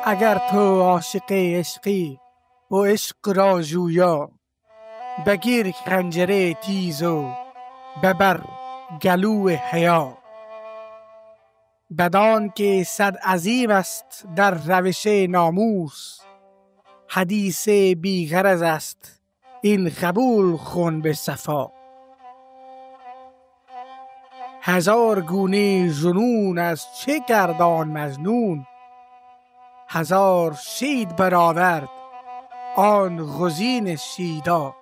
اگر تو عاشق عشقی و عشق را جویا، بگیر خنجر تیز و ببر گلو حیا. بدان که صد عظیم است در روش ناموس، حدیث بی غرض است این قبول کن به صفا. هزار گونه جنون از چه گردان مجنون، هزار شید برآورد آن گزین شیدا.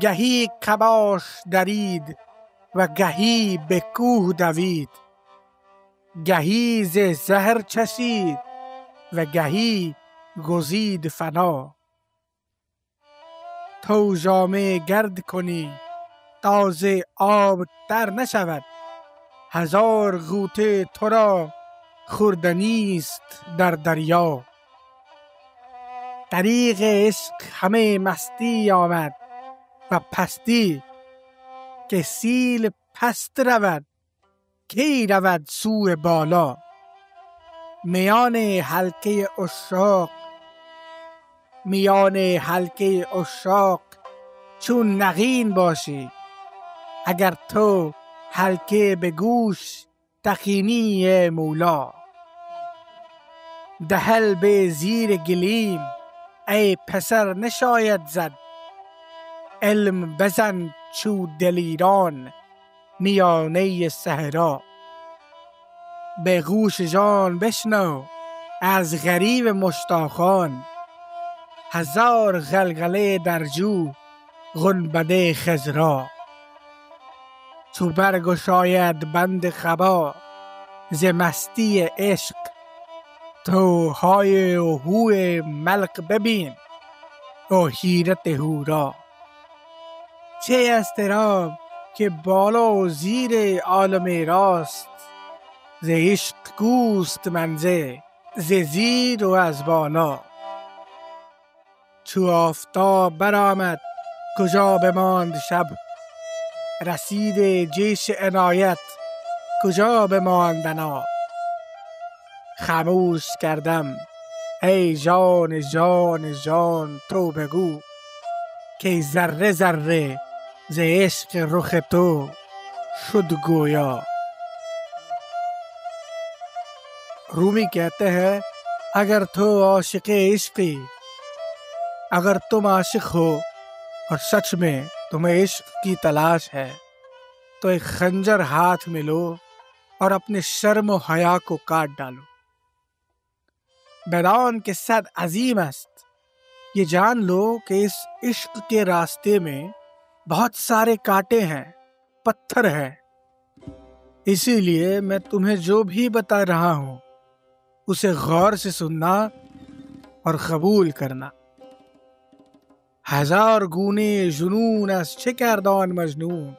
گهی قباش درید و گهی به کوه دوید، گهی ز زهر چشید و گهی گزید فنا. تو جامه گرد کنی تازه آب تر نشود، هزار غوطه تو را خوردنی است در دریا. طریق عشق همه مستی آمد و پستی، که سیل پست رود کی رود سوی بالا. میان حلقه عشاق چون نگین باشی، اگر تو حلقه به گوش تخینی مولا. دهل به زیر گلیم ای پسر نشاید زد، علم بزن چو دلیران میانه صحرا. به گوش جان بشنو از غریب مشتاقان، هزار غلغله در جو گنبد خضرا. چو برگشاید بند قبا ز مستی عشق، تو های و هوی ملک ببین و حیرت حورا. چه اضطراب که بالا و زیر عالم راست، ز عشق گوست منزه ز زیر و از بالا. چو آفتاب برآمد کجا بماند شب، رسید جیش عنایت کجا بماند بنا. خاموش کردم ای جان جان جان تو بگو، که ذره ذره ز عشق رخ تو شد گویا. رومی کہتے ہیں اگر تو عاشق عشقی، اگر تم عاشق ہو اور سچ میں تمہیں عشق کی تلاش ہے، تو ایک خنجر ہاتھ میں لو اور اپنے شرم و حیا کو کاٹ ڈالو. بدان کہ صد عظیم است، یہ جان لو کہ اس عشق کے راستے میں بہت سارے کانٹے ہیں، پتھر ہیں. اسی لیے میں تمہیں جو بھی بتا رہا ہوں اسے غور سے سننا اور قبول کرنا. ہزار گونے جنون از چه گردان مجنون،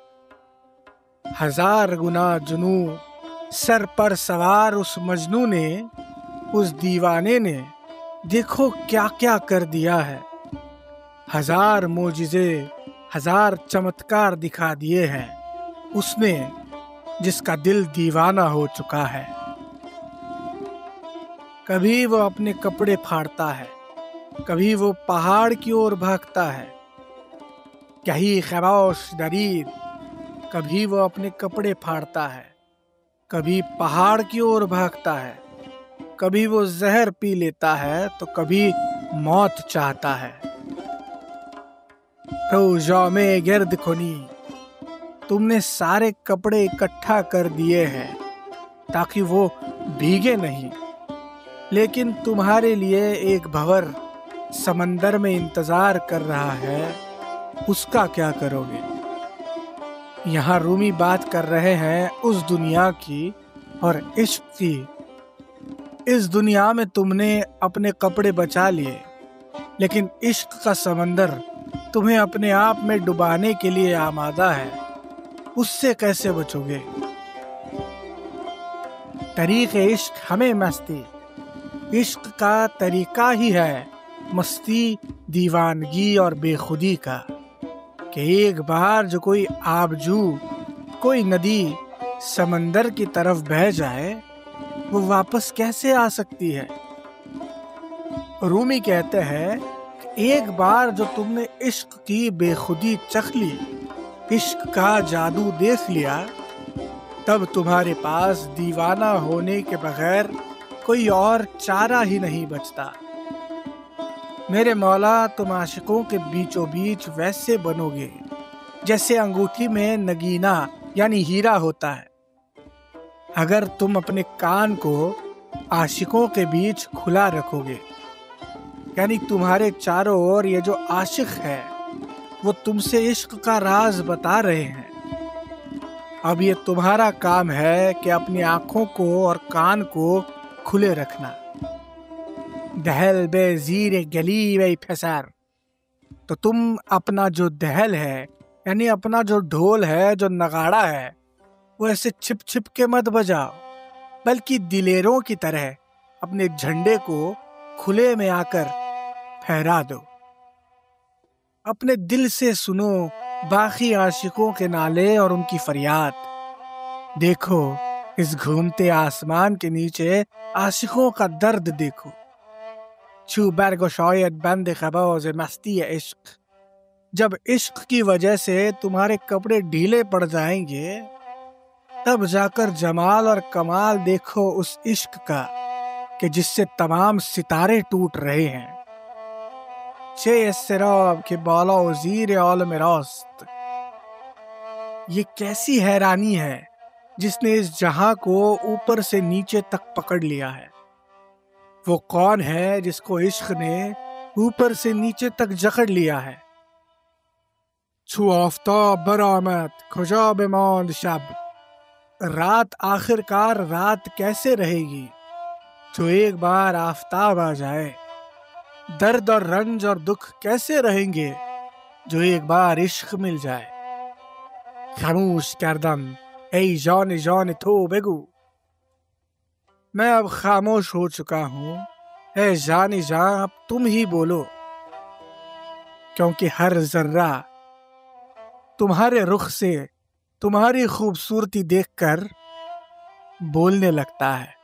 ہزار گنا جنون سر پر سوار اس مجنون نے، اس دیوانے نے دیکھو کیا کیا کر دیا ہے. ہزار معجزے ہزار چمتکار دکھا دیے ہیں اس نے، جس کا دل دیوانہ ہو چکا ہے. کبھی وہ اپنے کپڑے پھاڑتا ہے، کبھی وہ پہاڑ کی اور بھاگتا ہے. کہیں خاموش درید، کبھی وہ اپنے کپڑے پھاڑتا ہے، کبھی پہاڑ کی اور بھاگتا ہے. کبھی وہ زہر پی لیتا ہے تو کبھی موت چاہتا ہے. تو جامے گرد کنی، تم نے سارے کپڑے اکٹھا کر دیے ہیں تاکہ وہ بھیگے نہیں، لیکن تمہارے لیے ایک بھور سمندر میں انتظار کر رہا ہے، اس کا کیا کرو گے؟ یہاں رومی بات کر رہے ہیں اس دنیا کی اور عشق کی. اس دنیا میں تم نے اپنے کپڑے بچا لیے، لیکن عشق کا سمندر تمہیں اپنے آپ میں ڈبانے کے لیے آمادہ ہے. اس سے کیسے بچو گے؟ طریق عشق ہمیں مستی، عشق کا طریقہ ہی ہے مستی، دیوانگی اور بے خودی کا. کہ ایک بار جو کوئی آبجو، کوئی ندی سمندر کی طرف بہہ جائے وہ واپس کیسے آ سکتی ہے؟ رومی کہتے ہیں کہ ایک بار جو تم نے عشق کی بے خودی چکھ لی، عشق کا جادو دیکھ لیا، تب تمہارے پاس دیوانہ ہونے کے بغیر کوئی اور چارہ ہی نہیں بچتا۔ میرے مولا، تم عاشقوں کے بیچوں بیچ ویسے بنو گے جیسے انگوٹھی میں نگینہ یعنی ہیرا ہوتا ہے۔ اگر تم اپنے کان کو عاشقوں کے بیچ کھلا رکھو گے، یعنی تمہارے چاروں اور یہ جو عاشق ہے وہ تم سے عشق کا راز بتا رہے ہیں، اب یہ تمہارا کام ہے کہ اپنی آنکھوں کو اور کان کو کھلے رکھنا۔ دہل بے زیر گلی وی پھسر، تو تم اپنا جو دہل ہے یعنی اپنا جو ڈھول ہے، جو نغاڑا ہے، وہ ایسے چھپ چھپ کے مت بجاؤ، بلکہ دلیروں کی طرح اپنے جھنڈے کو کھلے میں آ کر پھہرا دو۔ اپنے دل سے سنو باقی عاشقوں کے نالے اور ان کی فریاد۔ دیکھو اس گھومتے آسمان کے نیچے عاشقوں کا درد دیکھو۔ چھو برگ و شاید بند خباز مستی عشق، جب عشق کی وجہ سے تمہارے کپڑے ڈھیلے پڑ جائیں گے، تب جا کر جمال اور کمال دیکھو اس عشق کا کہ جس سے تمام ستارے ٹوٹ رہے ہیں۔ چے اضطراب کے بالا و زیر عالم راست، یہ کیسی حیرانی ہے جس نے اس جہاں کو اوپر سے نیچے تک پکڑ لیا ہے۔ وہ کون ہے جس کو عشق نے اوپر سے نیچے تک جکڑ لیا ہے؟ چھو آفتاب برآمد کجا بماند شب، رات آخر کار رات کیسے رہے گی جو ایک بار آفتاب آ جائے؟ درد اور رنج اور دکھ کیسے رہیں گے جو ایک بار عشق مل جائے؟ خاموش کردم ای جان جان تو بگو، میں اب خاموش ہو چکا ہوں، اے جان جان اب تم ہی بولو، کیونکہ ہر ذرہ تمہارے رخ سے تمہاری خوبصورتی دیکھ کر بولنے لگتا ہے۔